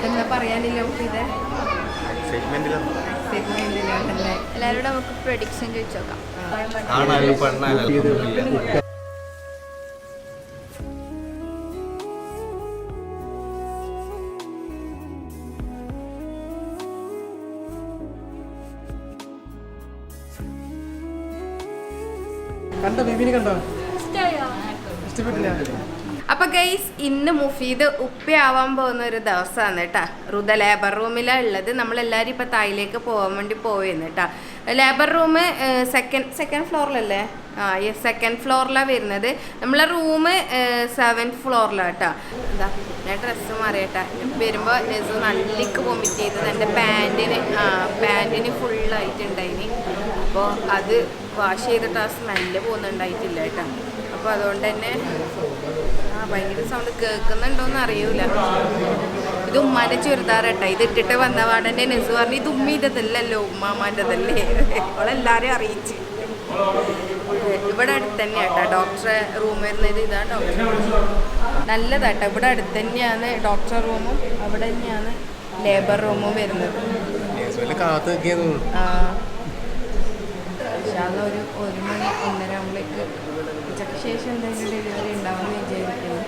എന്താ പറയാനില്ല ഇത് എല്ലാവരോടും നമുക്ക് പ്രഡിക്ഷൻ ചോദിച്ചു നോക്കാം. അപ്പൊ ഗൈസ്, ഇന്ന് മുഫീദ് ഉപ്പയാവാൻ പോകുന്ന ഒരു ദിവസമാണ് കേട്ടാ. റുദ ലേബർ റൂമിലാണ് ഉള്ളത്. നമ്മളെല്ലാവരും ഇപ്പൊ തായിലേക്ക് പോകാൻ വേണ്ടി പോയെന്ന് കേട്ടാ. ലേബർ റൂം സെക്കൻഡ് ഫ്ലോറിലല്ലേ? സെക്കൻഡ് ഫ്ലോറിലാണ് വരുന്നത്. നമ്മളെ റൂം 7th ഫ്ലോറിലാണ് കേട്ടോ. എന്താ ഞാൻ ഡ്രസ്സ് മാറിയേട്ടാ. വരുമ്പോൾ നെസു നല്ലിക്ക് വൊമിറ്റ് ചെയ്തത് എൻ്റെ പാൻറ്റിന് ഫുള്ളായിട്ടുണ്ടായിന്. അപ്പോൾ അത് വാഷ് ചെയ്തിട്ട് ആ സ്മെല്ല് പോകുന്നുണ്ടായിട്ടില്ല കേട്ടോ. അപ്പോൾ അതുകൊണ്ട് തന്നെ ഭയങ്കര സൗണ്ട് കേൾക്കുന്നുണ്ടോയെന്ന് അറിയൂല. ഇത് ഉമ്മാൻ്റെ ചുരിദാർ കേട്ടോ. ഇത് ഇട്ടിട്ട് വന്ന പാടന്നെ നെസു പറഞ്ഞു ഇത് ഉമ്മീൻ്റെതല്ലല്ലോ ഉമ്മാമാൻ്റെതല്ലേ. അവളെല്ലാവരും അറിയിച്ച്. ഇവിടെ അടുത്ത് തന്നെയാണ് കേട്ടോ ഡോക്ടറെ റൂം വരുന്നത്. ഇതാണ് ഡോക്ടർ നല്ലതാട്ടോ. ഇവിടെ അടുത്ത് തന്നെയാണ് ഡോക്ടറെ റൂമും അവിടെ തന്നെയാണ് ലേബർ റൂമും വരുന്നത്. ഒരു 1 മണി 1:30 ആകുമ്പോഴേക്ക് ഉച്ചയ്ക്ക് ശേഷം എന്തെങ്കിലും ഡെലിവറി ഉണ്ടാവുമെന്ന് വിചാരിക്കുന്നു.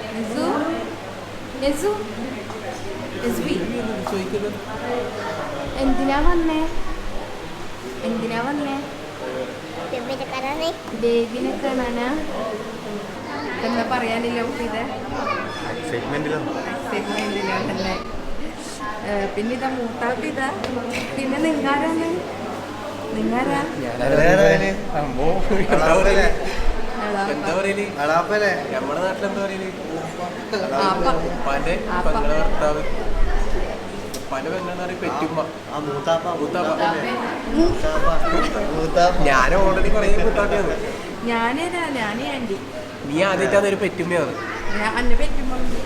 എന്തിനാ വന്നേ? ബേബിനെ കാണാനാ? എന്താ പറയാനില്ല ഇത് എക്സൈറ്റ്മെന്റിലാണല്ലേ. പിന്നെ ഇതാ മൂത്താട്ട് ഇതാ. പിന്നെ നിങ്ങാരാണ്? നിങ്ങാരാ? നമ്മുടെ നാട്ടിലെന്താ പറയല്? ഞാൻ ഓൾറെഡി പറയും കൂട്ടാട്ടിയാണ്. ഞാനേ ആന്റി. നീ ആദ്യമായിട്ടാണ് ഒരു പെറ്റുമ്മയാണ്.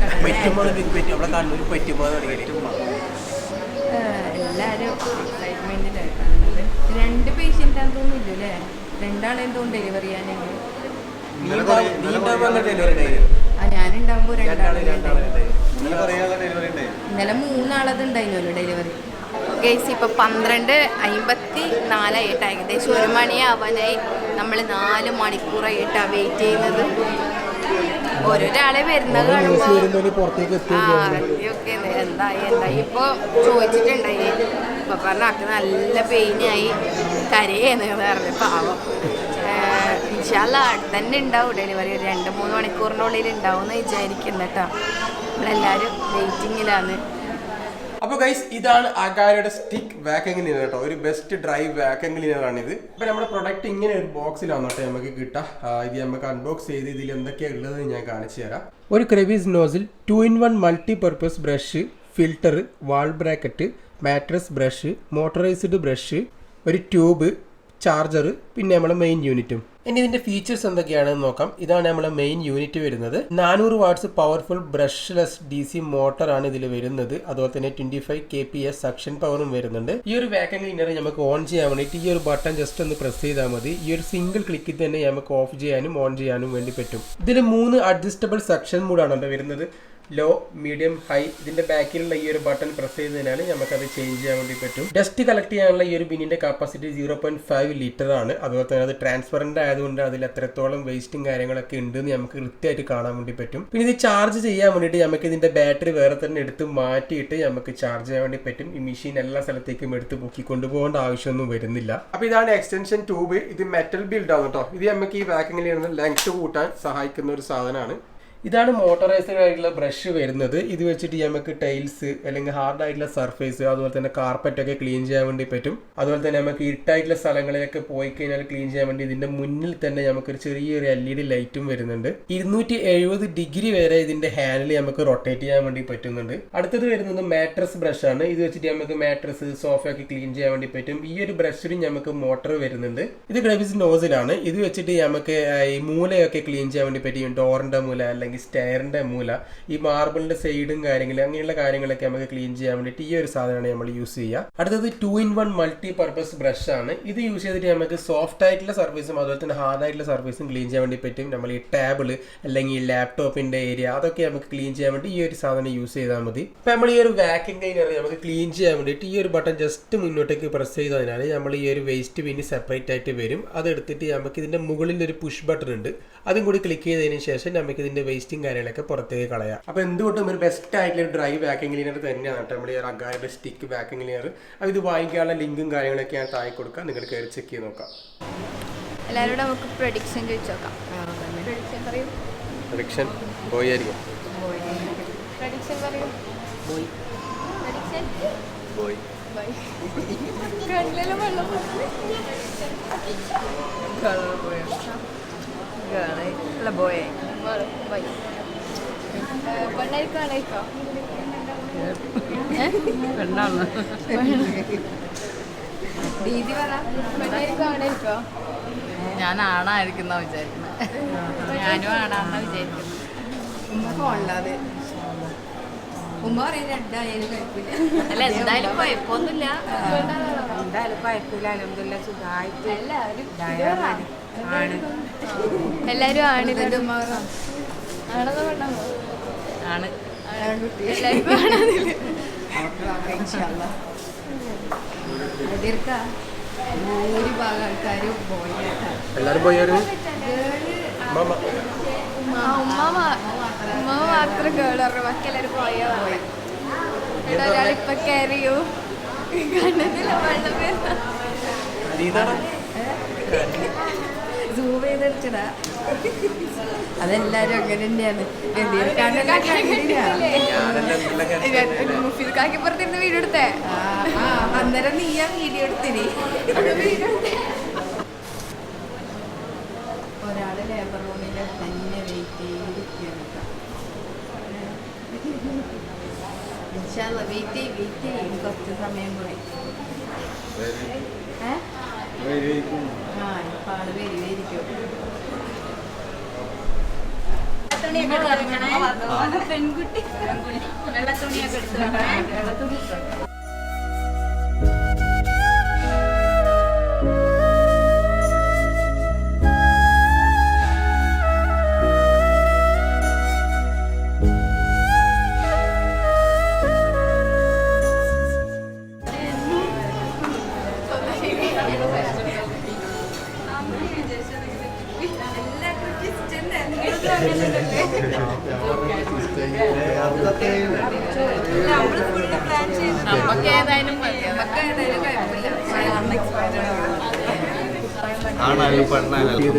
നമ്മളെ കണ്ണൂര് പെറ്റുമ്മ എല്ലാരും എക്സൈറ്റ്മെന്റിലായിട്ടാണ്. 2 പേഷ്യൻ്റ് ആണെന്ന് തോന്നുന്നില്ല അല്ലേ? 2 ആളെ എന്തോന്നും ഡെലിവറി ചെയ്യാനെങ്കിലും. ഞാനുണ്ടാകുമ്പോ 2 ആളെ. ഇന്നലെ 3 ആളത് ഉണ്ടായിരുന്നല്ലോ ഡെലിവറി. ഗൈസ് ഇപ്പൊ 12:54 ഏകദേശം 1 മണിയാവാനായി. നമ്മൾ 4 മണിക്കൂറായിട്ടാണ് വെയിറ്റ് ചെയ്യുന്നത്. ഓരോരാളെ വരുന്നത് കാണുമ്പോ എന്തായി ഇപ്പൊ ചോദിച്ചിട്ടുണ്ടായി. ഇപ്പൊ പറഞ്ഞാക്ക് നല്ല പെയിനായി കരയെന്ന് പറഞ്ഞു. പാവം. ഇൻഷാല്ലാ അടുത്ത് തന്നെ ഉണ്ടാവും ഡെലിവറി. ഒരു 2-3 മണിക്കൂറിൻ്റെ ഉള്ളിൽ ഉണ്ടാവും എന്ന് വിചാരിക്കുന്നു കേട്ടോ. നമ്മളെല്ലാവരും വെയിറ്റിങ്ങിലാണ്. അപ്പോൾ ഗൈസ്, ഇതാണ് അഗാരയുടെ സ്റ്റിക്ക് വാക്യൂം ക്ലീനർ കേട്ടോ. ഒരു ബെസ്റ്റ് ഡ്രൈ വാക്യൂം ക്ലീനറാണ് ഇത്. അപ്പോൾ നമ്മുടെ പ്രൊഡക്റ്റ് ഇങ്ങനെ ഒരു ബോക്സിലാണ് കേട്ടോ നമുക്ക് കിട്ടുക. ഇത് നമുക്ക് അൺബോക്സ് ചെയ്ത് ഇതിൽ എന്തൊക്കെയാണ് ഉള്ളത് ഞാൻ കാണിച്ചു തരാം. ഒരു crevice nozzle 2-in-1 multi purpose brush, filter, wall bracket, mattress brush, motorised brush, ഒരു ട്യൂബ്, ചാർജർ, പിന്നെ നമ്മളെ മെയിൻ യൂണിറ്റും. ഇനി ഇതിന്റെ ഫീച്ചേഴ്സ് എന്തൊക്കെയാണെന്ന് നോക്കാം. ഇതാണ് നമ്മളെ മെയിൻ യൂണിറ്റ് വരുന്നത്. 400 വാട്ട്സ് പവർഫുൾ ബ്രഷ്ലെസ് DC മോട്ടറാണ് ഇതിൽ വരുന്നത്. അതുപോലെ തന്നെ 25 kps സക്ഷൻ പവറും വരുന്നുണ്ട്. ഈ ഒരു വാക്യൂം ക്ലീനർ നമുക്ക് ഓൺ ചെയ്യാൻ വേണ്ടിയിട്ട് ഈ ഒരു ബട്ടൺ ജസ്റ്റ് ഒന്ന് പ്രസ് ചെയ്താൽ മതി. ഈ ഒരു സിംഗിൾ ക്ലിക്കിൽ തന്നെ നമുക്ക് ഓഫ് ചെയ്യാനും ഓൺ ചെയ്യാനും വേണ്ടി പറ്റും. ഇതിൽ 3 അഡ്ജസ്റ്റബിൾ സക്ഷൻ മൂഡാണ് വരുന്നത്. Low, medium, high. ഇതിന്റെ ബാക്കിലുള്ള ഈ ഒരു ബട്ടൺ പ്രസ് ചെയ്തതിനാൽ നമുക്കത് ചേഞ്ച് ചെയ്യാൻ വേണ്ടി പറ്റും. ഡസ്റ്റ് കളക്ട് ചെയ്യാനുള്ള ഈ ഒരു ബിന്നിന്റെ കപ്പാസിറ്റി 0.5 ലിറ്റർ ആണ്. അതുപോലെ തന്നെ അത് ട്രാൻസ്പെറന്റ് ആയതുകൊണ്ട് അതിൽ എത്രത്തോളം വേസ്റ്റും കാര്യങ്ങളൊക്കെ ഉണ്ടെന്ന് നമുക്ക് കൃത്യമായിട്ട് കാണാൻ വേണ്ടി പറ്റും. പിന്നെ ഇത് ചാർജ് ചെയ്യാൻ വേണ്ടിയിട്ട് നമുക്ക് ഇതിന്റെ ബാറ്ററി വേറെ തന്നെ എടുത്ത് മാറ്റിയിട്ട് നമുക്ക് ചാർജ് ചെയ്യാൻ വേണ്ടി പറ്റും. ഈ മെഷീൻ എല്ലാ സ്ഥലത്തേക്കും എടുത്ത് പൊക്കി കൊണ്ടുപോകേണ്ട ആവശ്യമൊന്നും വരുന്നില്ല. അപ്പൊ ഇതാണ് എക്സ്റ്റൻഷൻ ട്യൂബ്. ഇത് മെറ്റൽ ബിൽഡ് ആണ് കേട്ടോ. ഇത് നമുക്ക് ഈ വാക്യൂം ക്ലീനറിന്റെ ലെങ്ത് കൂട്ടാൻ സഹായിക്കുന്ന ഒരു സാധനമാണ്. ഇതാണ് മോട്ടറൈസ്ഡ് ആയിട്ടുള്ള ബ്രഷ് വരുന്നത്. ഇത് വെച്ചിട്ട് നമുക്ക് ടൈൽസ് അല്ലെങ്കിൽ ഹാർഡ് ആയിട്ടുള്ള സർഫേസ് അതുപോലെ തന്നെ കാർപ്പറ്റ് ഒക്കെ ക്ലീൻ ചെയ്യാൻ വേണ്ടി പറ്റും. അതുപോലെ തന്നെ നമുക്ക് ഇരുട്ടായിട്ടുള്ള സ്ഥലങ്ങളിലൊക്കെ പോയി കഴിഞ്ഞാൽ ക്ലീൻ ചെയ്യാൻ വേണ്ടി ഇതിന്റെ മുന്നിൽ തന്നെ നമുക്കൊരു ചെറിയൊരു LED ലൈറ്റും വരുന്നുണ്ട്. 270 ഡിഗ്രി വരെ ഇതിന്റെ ഹാൻഡിൽ നമുക്ക് റൊട്ടേറ്റ് ചെയ്യാൻ വേണ്ടി പറ്റുന്നുണ്ട്. അടുത്തത് വരുന്നത് മാട്രസ് ബ്രഷ് ആണ്. ഇത് വെച്ചിട്ട് നമുക്ക് മാട്രസ്, സോഫ ഒക്കെ ക്ലീൻ ചെയ്യാൻ വേണ്ടി പറ്റും. ഈ ഒരു ബ്രഷിന് നമുക്ക് മോട്ടർ വരുന്നുണ്ട്. ഇത് ക്രെവിസ് നോസിലാണ്. ഇത് വെച്ചിട്ട് നമുക്ക് ഈ മൂലയൊക്കെ ക്ലീൻ ചെയ്യാൻ വേണ്ടി പറ്റും. ഡോറിന്റെ മൂല അല്ലെങ്കിൽ അല്ലെങ്കിൽ സ്റ്റെയറിൻ്റെ മൂല, ഈ മാർബിളിൻ്റെ സൈഡും കാര്യങ്ങളും അങ്ങനെയുള്ള കാര്യങ്ങളൊക്കെ നമുക്ക് ക്ലീൻ ചെയ്യാൻ വേണ്ടിയിട്ട് ഈ ഒരു സാധനമാണ് നമ്മൾ യൂസ് ചെയ്യുക. അടുത്തത് 2-in-1 മൾട്ടി പർപ്പസ് ബ്രഷ് ആണ്. ഇത് യൂസ് ചെയ്തിട്ട് നമുക്ക് സോഫ്റ്റ് ആയിട്ടുള്ള സർഫീസും അതുപോലെ തന്നെ ഹാർഡ് ആയിട്ടുള്ള സർഫീസും ക്ലീൻ ചെയ്യാൻ വേണ്ടി പറ്റും. നമ്മൾ ഈ ടേബിള് അല്ലെങ്കിൽ ലാപ്ടോപ്പിൻ്റെ ഏരിയ അതൊക്കെ നമുക്ക് ക്ലീൻ ചെയ്യാൻ വേണ്ടി ഈ ഒരു സാധനം യൂസ് ചെയ്താൽ മതി. ഇപ്പം നമ്മൾ ഈ ഒരു വാക്യൂം ക്ലീനർ നമുക്ക് ക്ലീൻ ചെയ്യാൻ വേണ്ടിയിട്ട് ഈ ഒരു ബട്ടൺ ജസ്റ്റ് മുന്നോട്ടേക്ക് പ്രസ് ചെയ്തതിനാൽ നമ്മൾ ഈ ഒരു വേസ്റ്റ് പിന്നെ സെപ്പറേറ്റ് ആയിട്ട് വരും. അതെടുത്തിട്ട് നമുക്ക് ഇതിൻ്റെ മുകളിൽ ഒരു പുഷ് ബട്ടൺ ഉണ്ട്, അതും കൂടി ക്ലിക്ക് ചെയ്തതിന് ശേഷം നമുക്ക് ഇതിൻ്റെ വേസ്റ്റും കാര്യങ്ങളൊക്കെ പുറത്തേക്ക് കളയാം. അപ്പോൾ എന്തുകൊണ്ടും ഒരു ബെസ്റ്റ് ആയിട്ടുള്ള ഡ്രൈ വാക്യൂം ക്ലീനർ തന്നെയാണ് കേട്ടോ നമ്മൾ ഈ അഗാരുടെ സ്റ്റിക്ക് വാക്യൂം ക്ലീനർ. അപ്പോൾ ഇത് വാങ്ങിക്കാനുള്ള ലിങ്കും കാര്യങ്ങളൊക്കെ ഞാൻ താഴെ കൊടുക്കാം, നിങ്ങൾ കയറി ചെക്ക് ചെയ്ത് നോക്കാം. എല്ലാവരോടും നമുക്ക് പ്രൊഡിക്ഷൻ ചോദിച്ചു നോക്കാം. പ്രൊഡിക്ഷൻ പറയൂ. പ്രൊഡിക്ഷൻ ബോയ് ആയിരിക്കും. പ്രൊഡിക്ഷൻ പറയൂ. ബോയ് പ്രൊഡിക്ഷൻ ബോയ് കണ്ണിലും വെള്ളം പെണ്ണായിരിക്കും ആണായിരിക്കോ? രീതി പറ. പെണ്ണായിരിക്കും ആണായിരിക്കോ? ഞാൻ ആണായിരിക്കുന്ന വിചാരിക്കുന്നത്. ഞാനും ആണാന്നാ വിചാരിക്കുന്നത്. ഉമ്മ ഫോണില്ലാതെ ഉമ്മ പറയും രണ്ടായാലും കുഴപ്പമില്ല. അല്ല എന്തായാലും കുഴപ്പമൊന്നുമില്ല. എന്തായാലും കുഴപ്പമില്ല. അൽഹംദുലില്ലാ സുഖമായിട്ട് എല്ലാവരും ആണ്. എല്ലാവരും ആണില്ല. ഉമ്മ ആണെന്ന് പറഞ്ഞോ? ആണ്. എല്ലാവർക്കും ആണെന്നില്ല. ഭൂരിഭാഗം ആൾക്കാരും പോയി. എല്ലാവരും പോയി ഒരു ഉമ്മ മാത്രം കേട് പറഞ്ഞു, ബാക്കി എല്ലാവരും പോയോ. ഇവിടെ ഒരാളിപ്പൊ കയറിയോ കണ്ണത്തില്ല വെള്ളം വരുന്ന സൂം ചെയ്തെടുക്കടാ. അതെല്ലാരും അങ്ങനെ തന്നെയാണ്. മുഫീദ് പുറത്തിരുന്ന് വീഡിയോ എടുത്തേ. അന്നേരം നീ ആ വീഡിയോ എടുത്തിനി. ഒരാള് ലേബർ റൂമിൽ തന്നെ വെയിറ്റ് ചെയ്തിരിക്കുകയാണ്. വെയിറ്റ് ചെയ്യും കുറച്ച് സമയം കൂടി. ഇപ്പൊ ആള് വരുമായിരിക്കും. പെൺകുട്ടി വെള്ളത്തുണിയൊക്കെ എടുത്തു. നമുക്ക് ഏതായാലും കുഴപ്പമില്ല. ആണായാലും പെണ്ണായാലും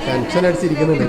ടെൻഷൻ അടിച്ചിരിക്കുന്നുണ്ട്.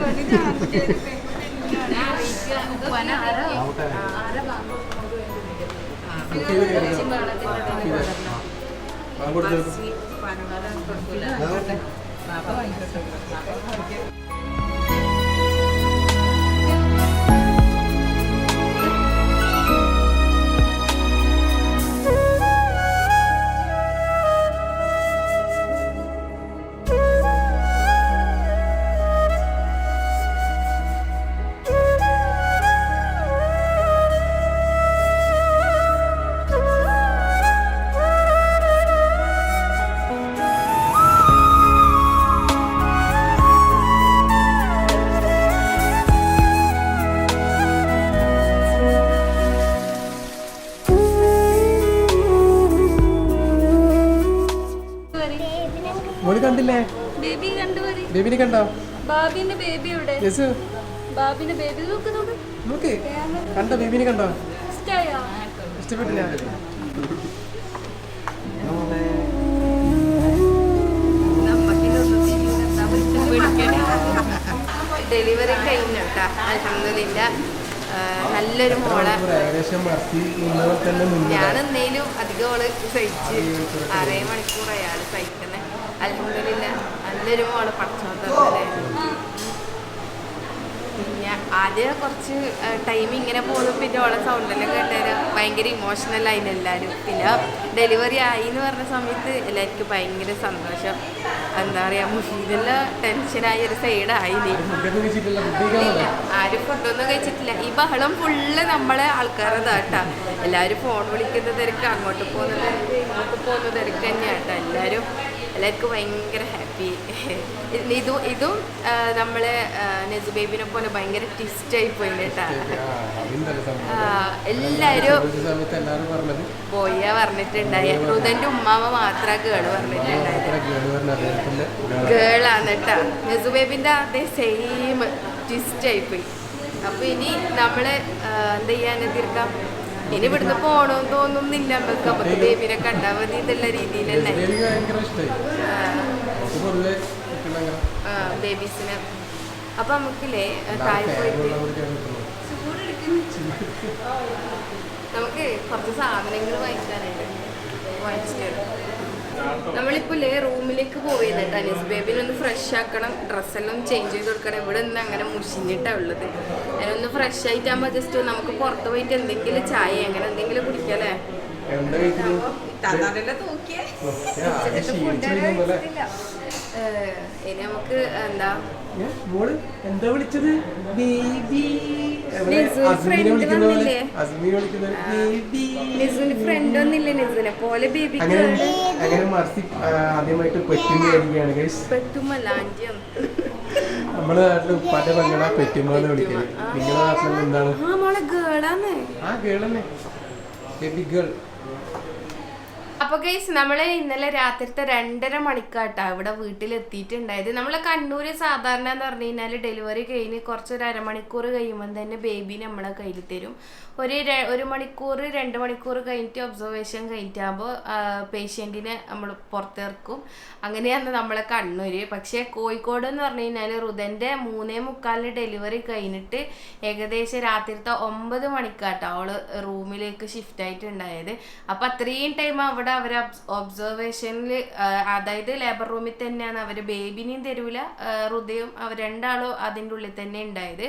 മോള് കണ്ടില്ലേ? ബേബി കണ്ടുവരി. ബേബിനെ കണ്ടോ? ബാബിന്റെ ബേബി ഇവിടെ. യെസ്, ബാബിന്റെ ബേബി നോക്ക് നോക്ക്. നോക്ക്. കണ്ടോ? ബേബിനെ കണ്ടോ? ഇഷ്ടായോ? ഇഷ്ടപ്പെട്ടില്ല? ഡെലിവറി കഴിഞ്ഞു കേട്ടാ. അൽഹംദുലില്ലാ നല്ലൊരു മോളെ. ഞാൻ എന്നേലും അധികം ഓള് സഹിച്ച് 6 മണിക്കൂർ അയാൾ സഹിക്കുന്നത്. അൽഹംദുലില്ലാ നല്ലൊരു മോളെ പഠിച്ചോട്ടെ. പിന്നെ ആദ്യം കുറച്ച് ടൈം ഇങ്ങനെ പോകുന്നു, പിന്നെ ഓളെ സൗണ്ടെല്ലാം കേട്ടാൽ ഭയങ്കര ഇമോഷണൽ ആയിരുന്നു എല്ലാവരും. പിന്നെ ഡെലിവറി ആയി എന്ന് പറഞ്ഞ സമയത്ത് എല്ലാവർക്കും ഭയങ്കര സന്തോഷം. എന്താ പറയുക, മുഫീദെല്ലാം ടെൻഷനായ ഒരു സൈഡായില്ലേ. ആരും ഫുഡൊന്നും കഴിച്ചിട്ടില്ല. ഈ ബഹളം ഫുള്ള് നമ്മളെ ആൾക്കാരതാട്ടാ. എല്ലാവരും ഫോൺ വിളിക്കുന്ന തിരക്ക്, അങ്ങോട്ട് പോകുന്ന തിരക്ക്, ഇങ്ങോട്ട് പോകുന്ന തിരക്ക് തന്നെയാട്ടോ. എല്ലാവർക്കും ഭയങ്കര ഹാപ്പി. ഇതും നമ്മളെ നെസു ബേബിനെ പോലെ ഭയങ്കര ട്വിസ്റ്റായി പോയി കേട്ടാ. എല്ലാവരും ബോയ്യാ പറഞ്ഞിട്ടുണ്ടായ, റുദന്റെ ഉമ്മാമ മാത്രം ഗേള് പറഞ്ഞിട്ടുണ്ടായത്. ഗേളാന്ന് കേട്ടാ. നെസു ബേബിന്റെ അതേ സെയിം ട്വിസ്റ്റായി പോയി. അപ്പൊ ഇനി നമ്മള് എന്താ ചെയ്യാൻ തീർക്കാം. ഇനി ഇവിടുന്ന് പോകണമെന്ന് തോന്നുന്നില്ല നമുക്ക്. നമുക്ക് ബേബിനെ കണ്ടാൽ മതി എന്നുള്ള രീതിയിലല്ലേ ബേബീസിനെ. അപ്പൊ നമുക്കില്ലേ താഴെ പോയിട്ട് നമുക്ക് കുറച്ച് സാധനങ്ങൾ വാങ്ങിക്കാനുണ്ട്. വാങ്ങിച്ചിട്ട് നമ്മളിപ്പോൾ റൂമിലേക്ക് പോയത് അനീസ് ബേബിനൊന്ന് ഫ്രഷ് ആക്കണം, ഡ്രസ്സെല്ലാം ചേഞ്ച് ചെയ്ത് കൊടുക്കണം. ഇവിടെ നിന്ന് അങ്ങനെ മുഷിഞ്ഞിട്ടാണ് ഉള്ളത്. അതിനൊന്ന് ഫ്രഷ് ആയിട്ടാകുമ്പോൾ ജസ്റ്റ് നമുക്ക് പുറത്ത് പോയിട്ട് എന്തെങ്കിലും ചായ അങ്ങനെ എന്തെങ്കിലും കുടിക്കാല്ലേ. ഇനി നമുക്ക് എന്താ വിളിച്ചത് ഫ്രണ്ട് ഒന്നില്ലേ നെസുവിനെ പോലെ ബേബി. അങ്ങനെ മർസി ആദ്യമായിട്ട് പെറ്റുമല്ല ആന്റിയാണ്. നമ്മുടെ നാട്ടില് പല പെങ്ങളാ പെറ്റുമ്പോന്ന് വിളിക്കുന്നത്. നിങ്ങളുടെ നാട്ടിൽ എന്താണ്? ആ മോളെ ഗേളാന്ന്. ആ ഗേളന്നെ, ബേബി ഗേൾ. അപ്പൊ ഗൈസ് നമ്മള് ഇന്നലെ രാത്രിത്തെ 2:30 മണിക്കാട്ടാ ഇവിടെ വീട്ടിലെത്തിയിട്ടുണ്ടായത്. നമ്മളെ കണ്ണൂര് സാധാരണ എന്ന് പറഞ്ഞു കഴിഞ്ഞാല് ഡെലിവറി കഴിഞ്ഞ് കുറച്ചൊരു അരമണിക്കൂർ കഴിയുമ്പോൾ തന്നെ ബേബി നമ്മളെ കയ്യിൽ തരും. ഒരു മണിക്കൂർ 2 മണിക്കൂർ കഴിഞ്ഞിട്ട് ഒബ്സർവേഷൻ കഴിഞ്ഞിട്ടാകുമ്പോൾ പേഷ്യൻറ്റിനെ നമ്മൾ പുറത്തിറക്കും. അങ്ങനെയാണ് നമ്മളെ കണ്ണൂര്. പക്ഷേ കോഴിക്കോട് എന്ന് പറഞ്ഞു കഴിഞ്ഞാൽ റുദൻ്റെ 3:45 ഡെലിവറി കഴിഞ്ഞിട്ട് ഏകദേശം രാത്രിത്തെ 9 മണിക്കാട്ടോ അവള് റൂമിലേക്ക് ഷിഫ്റ്റ് ആയിട്ടുണ്ടായത്. അപ്പം അത്രയും ടൈം അവിടെ അവർ ഒബ്സർവേഷനിൽ, അതായത് ലേബർ റൂമിൽ തന്നെയാണ് അവർ. ബേബിനെയും തരൂല, റുദയും അവർ രണ്ടാളും അതിൻ്റെ ഉള്ളിൽ തന്നെ ഉണ്ടായത്.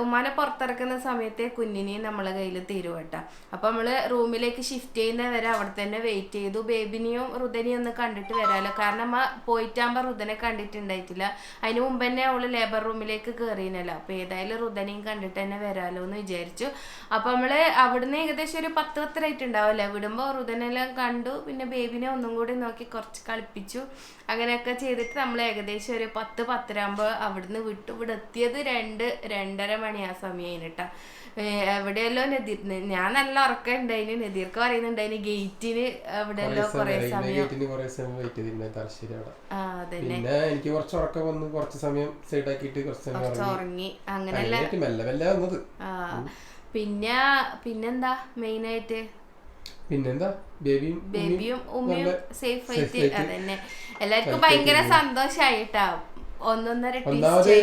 ഉമ്മാനെ പുറത്തിറക്കുന്ന സമയത്തെ കുഞ്ഞിനെയും നമ്മളെ കയ്യിൽ തരുവട്ടാ. അപ്പം നമ്മൾ റൂമിലേക്ക് ഷിഫ്റ്റ് ചെയ്യുന്നവരെ അവിടെ തന്നെ വെയിറ്റ് ചെയ്തു. ബേബിനെയും റുദനെയും ഒന്ന് കണ്ടിട്ട് വരാമല്ലോ, കാരണം അമ്മ പോയിട്ടാകുമ്പോൾ റുദനെ കണ്ടിട്ടുണ്ടായിട്ടില്ല. അതിന് മുമ്പ് തന്നെ അവള് ലേബർ റൂമിലേക്ക് കയറിയല്ലോ. അപ്പോൾ ഏതായാലും റുദനെയും കണ്ടിട്ട് തന്നെ വരാമല്ലോ എന്ന് വിചാരിച്ചു. അപ്പം നമ്മൾ അവിടുന്ന് ഏകദേശം ഒരു 10-10 ആയിട്ടുണ്ടാവില്ലേ. വിടുമ്പോൾ റുദനെല്ലാം കണ്ടു, പിന്നെ ബേബിനെ ഒന്നും കൂടി നോക്കി കുറച്ച് കളിപ്പിച്ചു. അങ്ങനെയൊക്കെ ചെയ്തിട്ട് നമ്മൾ ഏകദേശം ഒരു 10-10 ആകുമ്പോൾ അവിടുന്ന് വിട്ടു. ഇവിടെ എത്തിയത് 2-2:30 മണി ആ സമയം കഴിഞ്ഞിട്ടാ. എവിടെയല്ലോ ഞാൻ നല്ല ഉറക്കം ഉണ്ടായിന്. നദീർക്ക് പറയുന്നുണ്ടായിന് ഗേറ്റിന് എവിടെയല്ലോ കുറെ സമയം. പിന്നെ എനിക്ക് കുറച്ച് ഉറക്കം വന്നു, കുറച്ച് സമയം സൈഡ് ആക്കിയിട്ട് കുറച്ച് ഉറങ്ങി. അങ്ങനെയല്ല. പിന്നെന്താ മെയിനായിട്ട് പിന്നെന്താ ബേബിയും ഉമ്മയും സേഫ് ആയിട്ട്. അതന്നെ എല്ലാവർക്കും ഭയങ്കര സന്തോഷായിട്ടാ. ഒന്നാമത്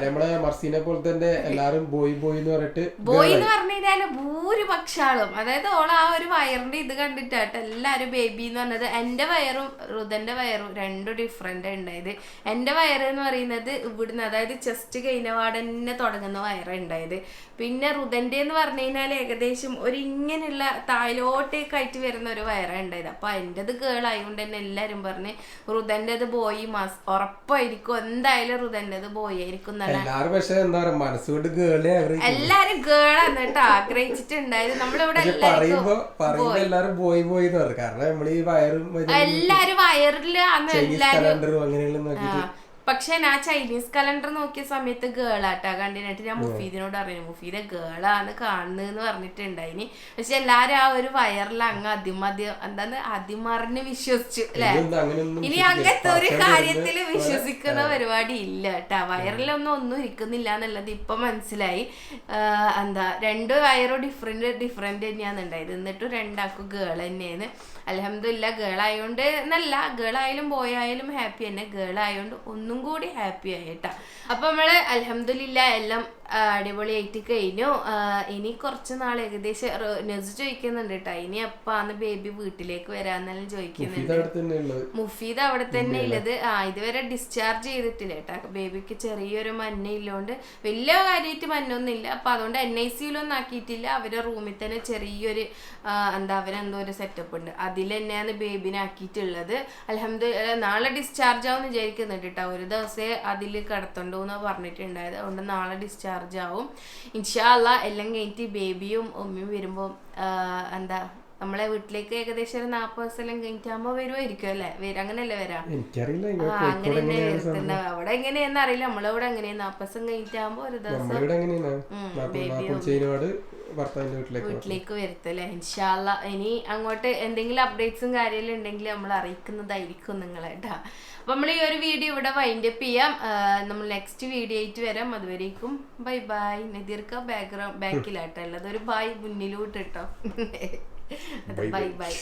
നമ്മളെ മർസീനെ പോലെ തന്നെ എല്ലാരും ബോയ് എന്ന് പറഞ്ഞിട്ട് ബോയ് എന്ന് പറഞ്ഞു കഴിഞ്ഞാല് ഭൂരിപക്ഷാളും, അതായത് ഓള് ആ ഒരു വയറിന്റെ ഇത് കണ്ടിട്ടാട്ടോ എല്ലാരും ബേബി എന്ന് പറഞ്ഞത്. എന്റെ വയറും റുദന്റെ വയറും രണ്ടും ഡിഫറെന്റ് ഉണ്ടായത്. എന്റെ വയറ് എന്ന് പറയുന്നത് ഇവിടുന്ന്, അതായത് ചെസ്റ്റ് കഴിഞ്ഞപാട് തന്നെ തുടങ്ങുന്ന വയറാണ് ഉണ്ടായത്. പിന്നെ റുദന്റെ എന്ന് പറഞ്ഞു കഴിഞ്ഞാൽ ഏകദേശം ഒരു ഇങ്ങനെയുള്ള താഴോട്ടേക്കായിട്ട് വരുന്ന ഒരു വയറാണ് ഉണ്ടായത്. അപ്പൊ എന്റേത് ഗേൾ ആയതുകൊണ്ട് തന്നെ എല്ലാരും പറഞ്ഞ് റുദന്റേത് ബോയ് ഉറപ്പായിരിക്കും, എന്തായാലും റുദന്റേത് ബോയ് ആയിരിക്കും. എല്ലാരും ഗേളാണ് കേട്ടോ ആഗ്രഹിച്ചിട്ടുണ്ടായത്. നമ്മളിവിടെ എല്ലാരും വയറില് അന്ന് എല്ലാരും. പക്ഷെ ഞാൻ ചൈനീസ് കലണ്ടർ നോക്കിയ സമയത്ത് ഗേളാട്ടാ കണ്ടിട്ട് ഞാൻ മുഫീദിനോട് പറഞ്ഞു, മുഫീദെ ഗേളാണ് കാണുന്നതെന്ന് പറഞ്ഞിട്ടുണ്ടായിനി. പക്ഷെ എല്ലാരും ആ ഒരു വയറിൽ അങ്ങ് അതിമറിഞ്ഞ് വിശ്വസിച്ചു അല്ലെ. ഇനി അങ്ങനത്തെ ഒരു കാര്യത്തില് വിശ്വസിക്കുന്ന പരിപാടി ഇല്ല കേട്ടാ. വയറിലൊന്നും ഇരിക്കുന്നില്ല എന്നുള്ളത് ഇപ്പൊ മനസ്സിലായി. രണ്ട് വയറും ഡിഫറെന്റ് തന്നെയാണ് ഉണ്ടായത്. എന്നിട്ടും രണ്ടാക്കും ഗേൾ തന്നെയാണ്. അൽഹംദുലില്ലാ. ഗേളായോണ്ട് എന്നല്ല, ഗേളായാലും ബോയ് ആയാലും ഹാപ്പി തന്നെ. ഗേളായോണ്ട് ഒന്നും ഒന്നും കൂടി ഹാപ്പി ആയി കേട്ടാ. അപ്പൊ നമ്മള് അൽഹംദുലില്ലാ എല്ലാം അടിപൊളിയായിട്ട് കഴിഞ്ഞു. ഇനി കുറച്ച് നാൾ ഏകദേശം നെസ് ചോദിക്കുന്നുണ്ട് കേട്ടാ, ഇനി എപ്പാന്ന് ബേബി വീട്ടിലേക്ക് വരാന്നെല്ലാം ചോദിക്കുന്നുണ്ട്. മുഫീദ് അവിടെ തന്നെ ഉള്ളത്. ഇതുവരെ ഡിസ്ചാർജ് ചെയ്തിട്ടില്ല കേട്ടാ. ബേബിക്ക് ചെറിയൊരു മഞ്ഞയില്ലോണ്ട് വലിയ കാര്യമായിട്ട് മഞ്ഞൊന്നുമില്ല. അപ്പൊ അതുകൊണ്ട് NICU-ലൊന്നും ആക്കിയിട്ടില്ല. അവരുടെ റൂമിൽ തന്നെ ചെറിയൊരു അവരെന്തോ ഒരു സെറ്റപ്പ് ഉണ്ട്, അതിൽ തന്നെയാണ് ബേബിനെ ആക്കിയിട്ടുള്ളത്. അൽഹംദുലില്ലാ നാളെ ഡിസ്ചാർജ് ആവും വിചാരിക്കുന്നുണ്ട് കേട്ടോ. ഒരു ദിവസമേ അതിൽ കിടത്തുണ്ടോ എന്ന് പറഞ്ഞിട്ടുണ്ടായത്. അതുകൊണ്ട് നാളെ ഡിസ്ചാർജ് ആവും ഇൻഷാ അള്ളാ. എല്ലാം കഴിഞ്ഞിട്ട് ബേബിയും ഉമ്മയും വരുമ്പോൾ നമ്മളെ വീട്ടിലേക്ക് ഏകദേശം ഒരു 40 ദിവസം കഴിഞ്ഞിട്ടാകുമ്പോ വരുമായിരിക്കും അല്ലേ? അങ്ങനെയല്ലേ വരാം? അങ്ങനെ തന്നെ വരുത്തുണ്ടാവും. അവിടെ എങ്ങനെയാന്ന് അറിയില്ല. നമ്മളവിടെ എങ്ങനെയാ 40 ദിവസം കഴിഞ്ഞിട്ടാകുമ്പോ ഒരു ദിവസം വീട്ടിലേക്ക് വരുത്തല്ലേ ഇൻഷാ അള്ളാ. ഇനി അങ്ങോട്ട് എന്തെങ്കിലും അപ്ഡേറ്റ്സും കാര്യമെല്ലാം ഉണ്ടെങ്കിൽ നമ്മൾ അറിയിക്കുന്നതായിരിക്കും നിങ്ങളെ കേട്ടാ. അപ്പൊ നമ്മൾ ഈ ഒരു വീഡിയോ ഇവിടെ വൈൻഡപ്പ് ചെയ്യാം. നമ്മൾ നെക്സ്റ്റ് വീഡിയോ ആയിട്ട് വരാം. അതുവരേക്കും ബൈ ബൈ. നദീർക്ക് ബാക്കിലാട്ടോ ഉള്ളത്. ഒരു ബൈ മുന്നിലോട്ട് കേട്ടോ. Bye bye.